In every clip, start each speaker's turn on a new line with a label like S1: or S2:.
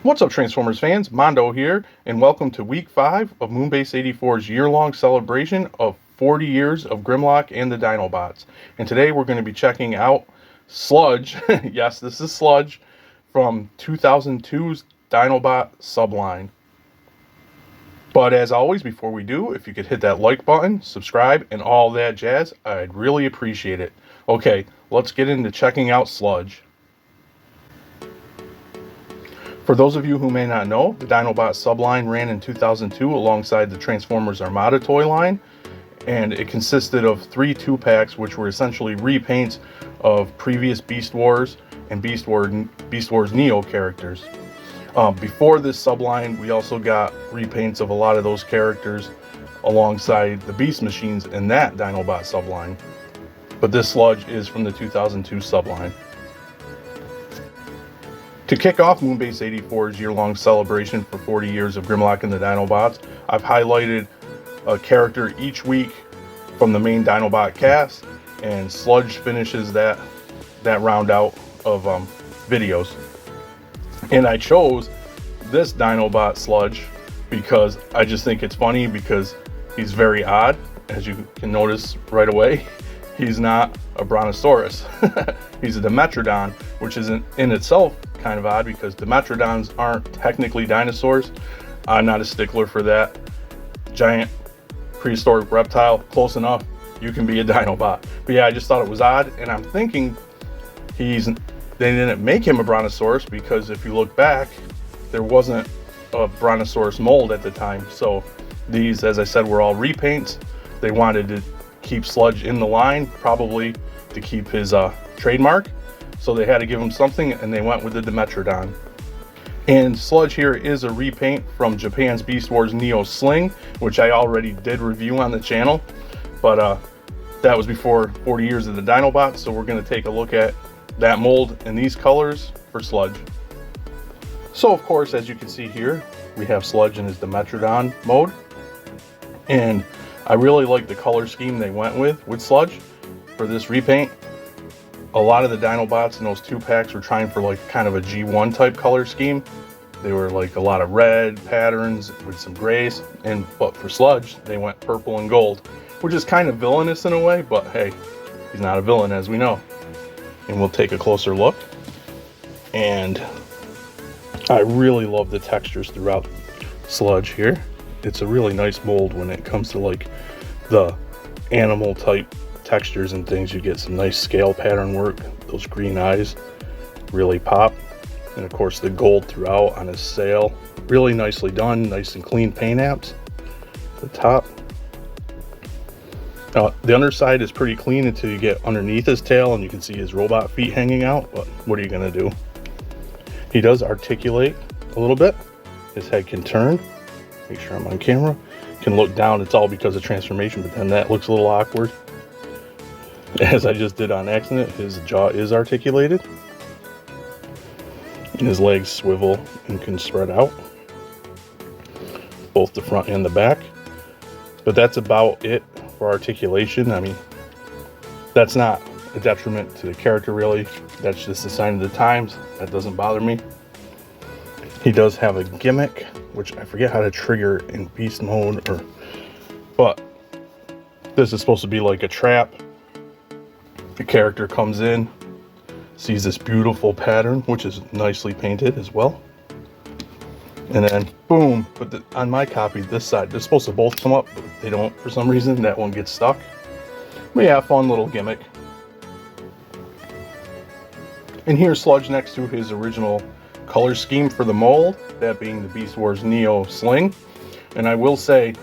S1: What's up, Transformers fans? Mondo here, and welcome to week 5 of Moonbase 84's year-long celebration of 40 years of Grimlock and the Dinobots. And today we're going to be checking out Sludge, yes, this is Sludge, from 2002's Dinobot subline. But as always, before we do, if you could hit that like button, subscribe, and all that jazz, I'd really appreciate it. Okay, let's get into checking out Sludge. For those of you who may not know, the Dinobot subline ran in 2002 alongside the Transformers Armada toy line, and it consisted of 3 2-packs which were essentially repaints of previous Beast Wars and Beast Wars Neo characters. Before this subline, we also got repaints of a lot of those characters alongside the Beast Machines in that Dinobot subline. But this Sludge is from the 2002 subline. To kick off Moonbase 84's year-long celebration for 40 years of Grimlock and the Dinobots, I've highlighted a character each week from the main Dinobot cast, and Sludge finishes that round out of videos. And I chose this Dinobot Sludge because I just think it's funny because he's very odd. As you can notice right away, he's not a Brontosaurus. He's a Dimetrodon, which is in itself kind of odd because Dimetrodons aren't technically dinosaurs. I'm not a stickler for that. Giant prehistoric reptile, close enough, you can be a Dinobot. But yeah, I just thought it was odd, and I'm thinking they didn't make him a Brontosaurus because if you look back, there wasn't a Brontosaurus mold at the time. So these, as I said, were all repaints. They wanted to keep Sludge in the line, probably to keep his trademark. So they had to give him something, and they went with the Dimetrodon. And Sludge here is a repaint from Japan's Beast Wars Neo Sling, which I already did review on the channel. But that was before 40 years of the Dinobots, so we're going to take a look at that mold in these colors for Sludge. So of course, as you can see here, we have Sludge in his Dimetrodon mode. And I really like the color scheme they went with Sludge for this repaint. A lot of the Dinobots in those 2-packs were trying for like kind of a G1 type color scheme. They were like a lot of red patterns with some grays, but for Sludge they went purple and gold, which is kind of villainous in a way, but hey, he's not a villain, as we know. And we'll take a closer look. And I really love the textures throughout Sludge here. It's a really nice mold when it comes to like the animal type textures and things. You get some nice scale pattern work. Those green eyes really pop. And of course the gold throughout on his sail. Really nicely done. Nice and clean paint apps. The top. The underside is pretty clean until you get underneath his tail and you can see his robot feet hanging out, but what are you going to do? He does articulate a little bit. His head can turn. Make sure I'm on camera. Can look down. It's all because of transformation, but then that looks a little awkward. As I just did on accident, his jaw is articulated. And his legs swivel and can spread out. Both the front and the back. But that's about it for articulation. I mean, that's not a detriment to the character really. That's just a sign of the times. That doesn't bother me. He does have a gimmick, which I forget how to trigger in beast mode, but this is supposed to be like a trap. The character comes in, sees this beautiful pattern, which is nicely painted as well. And then boom, but on my copy, this side, they're supposed to both come up, but they don't for some reason. That one gets stuck. But yeah, fun little gimmick. And here's Sludge next to his original color scheme for the mold, that being the Beast Wars Neo Sling. And I will say,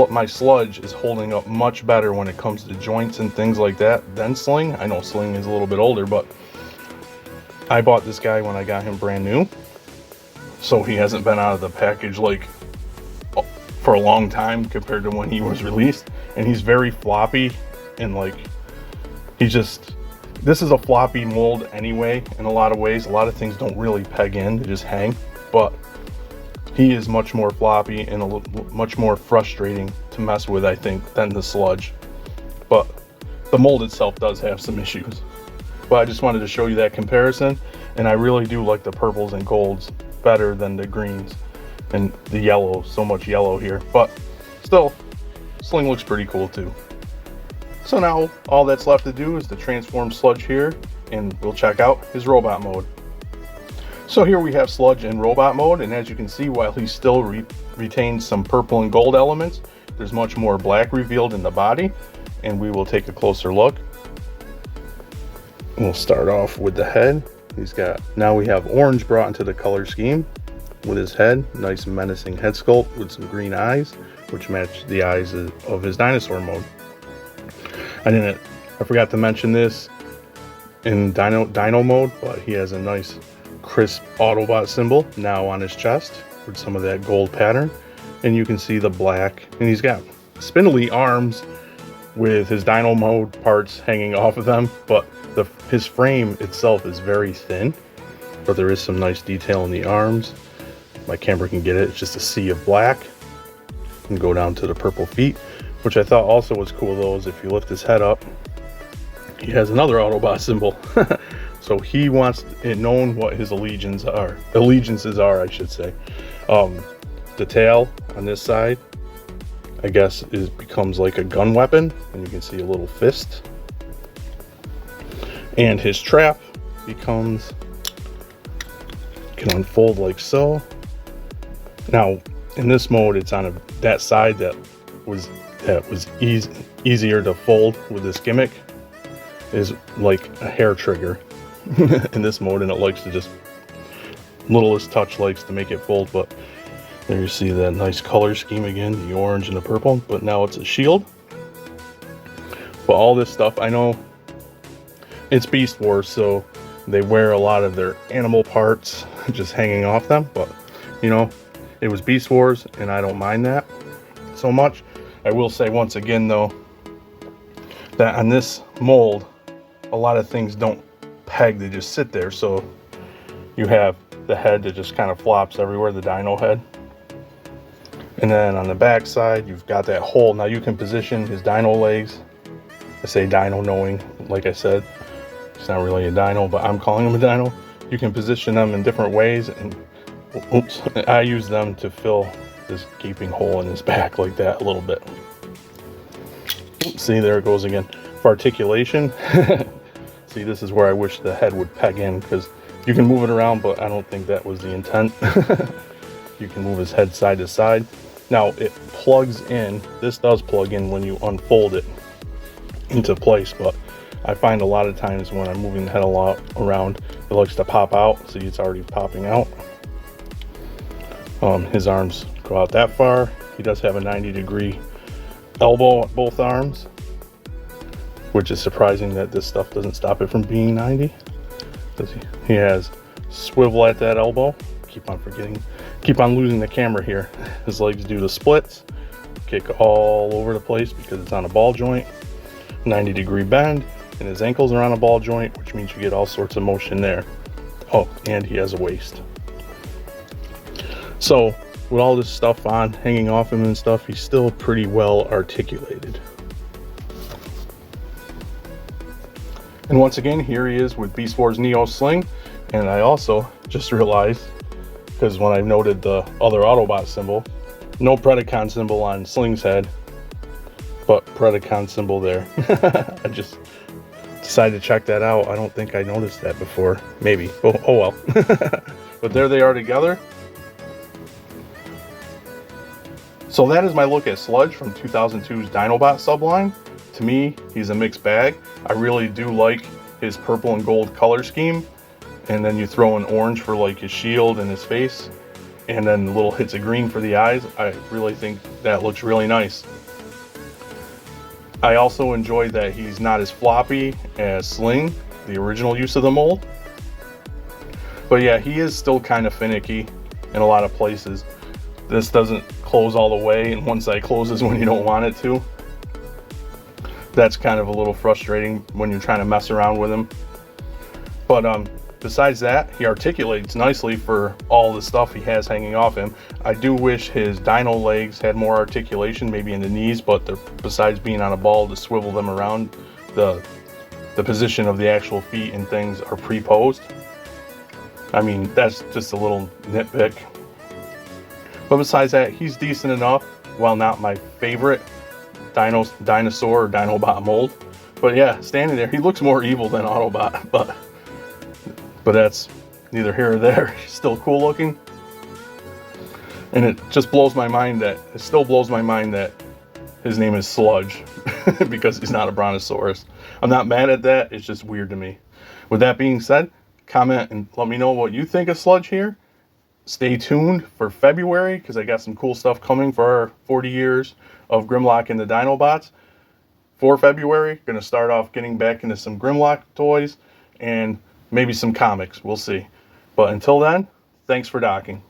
S1: my Sludge is holding up much better when it comes to joints and things like that than Sling. I know Sling is a little bit older, but I bought this guy when I got him brand new. So he hasn't been out of the package like for a long time compared to when he was released. And he's very floppy and like, this is a floppy mold anyway in a lot of ways. A lot of things don't really peg in, they just hang. But he is much more floppy and much more frustrating to mess with, I think, than the Sludge. But the mold itself does have some issues. But I just wanted to show you that comparison, and I really do like the purples and golds better than the greens and the yellow. So much yellow here, but still, Sling looks pretty cool too. So now all that's left to do is to transform Sludge here, and we'll check out his robot mode. So here we have Sludge in robot mode, and as you can see, while he still retains some purple and gold elements, there's much more black revealed in the body, and we will take a closer look. We'll start off with the head. Now we have orange brought into the color scheme with his head. Nice menacing head sculpt with some green eyes, which match the eyes of his dinosaur mode. I forgot to mention this in Dino mode, but he has a nice crisp Autobot symbol now on his chest with some of that gold pattern, and you can see the black, and he's got spindly arms with his Dino mode parts hanging off of them, but his frame itself is very thin, but there is some nice detail in the arms. My camera can get it. It's just a sea of black. And go down to the purple feet, which I thought also was cool though, is if you lift his head up, he has another Autobot symbol. So he wants it known what his allegiances are, I should say. The tail on this side, I guess, becomes like a gun weapon, and you can see a little fist. And his trap can unfold like so. Now in this mode, it's on that side that was easier to fold with this gimmick, is like a hair trigger in this mode, and it likes to just, littlest touch likes to make it fold. But there you see that nice color scheme again, the orange and the purple, but now it's a shield. But all this stuff, I know it's Beast Wars, so they wear a lot of their animal parts just hanging off them, but you know, it was Beast Wars, and I don't mind that so much. I will say once again though, that on this mold, a lot of things don't peg, they just sit there. So you have the head that just kind of flops everywhere, the dino head. And then on the back side, you've got that hole. Now you can position his dino legs. I say dino knowing, like I said, it's not really a dino, but I'm calling him a dino. You can position them in different ways, and oops, I use them to fill this gaping hole in his back like that a little bit. Oops, see, there it goes again. For articulation, see, this is where I wish the head would peg in, because you can move it around, but I don't think that was the intent. You can move his head side to side. Now it plugs in, this does plug in when you unfold it into place, but I find a lot of times when I'm moving the head a lot around, it likes to pop out. See, it's already popping out. His arms go out that far. He does have a 90-degree elbow at both arms, which is surprising that this stuff doesn't stop it from being 90. He has swivel at that elbow. Keep on losing the camera here. His legs do the splits, kick all over the place because it's on a ball joint, 90-degree bend, and his ankles are on a ball joint, which means you get all sorts of motion there. Oh, and he has a waist. So with all this stuff on, hanging off him and stuff, he's still pretty well articulated. And once again, here he is with Beast Wars Neo Sling. And I also just realized, because when I noted the other Autobot symbol, no Predacon symbol on Sling's head, but Predacon symbol there. I just decided to check that out. I don't think I noticed that before. Maybe. Oh well. But there they are together. So that is my look at Sludge from 2002's Dinobot subline. To me, he's a mixed bag. I really do like his purple and gold color scheme. And then you throw in orange for like his shield and his face. And then little hits of green for the eyes. I really think that looks really nice. I also enjoy that he's not as floppy as Sling, the original use of the mold. But yeah, he is still kind of finicky in a lot of places. This doesn't close all the way, and one side closes when you don't want it to. That's kind of a little frustrating when you're trying to mess around with him. But besides that, he articulates nicely for all the stuff he has hanging off him. I do wish his dino legs had more articulation, maybe in the knees, but besides being on a ball to swivel them around, the position of the actual feet and things are pre-posed. I mean, that's just a little nitpick. But besides that, he's decent enough. While not my favorite dinosaur or Dinobot mold. But yeah, standing there, he looks more evil than Autobot. But that's neither here or there. He's still cool looking. And it just blows my mind that, it still blows my mind that his name is Sludge because he's not a Brontosaurus. I'm not mad at that, it's just weird to me. With that being said, comment and let me know what you think of Sludge here. Stay tuned for February because I got some cool stuff coming for our 40 years of Grimlock and the Dinobots. For February, going to start off getting back into some Grimlock toys and maybe some comics. We'll see. But until then, thanks for docking.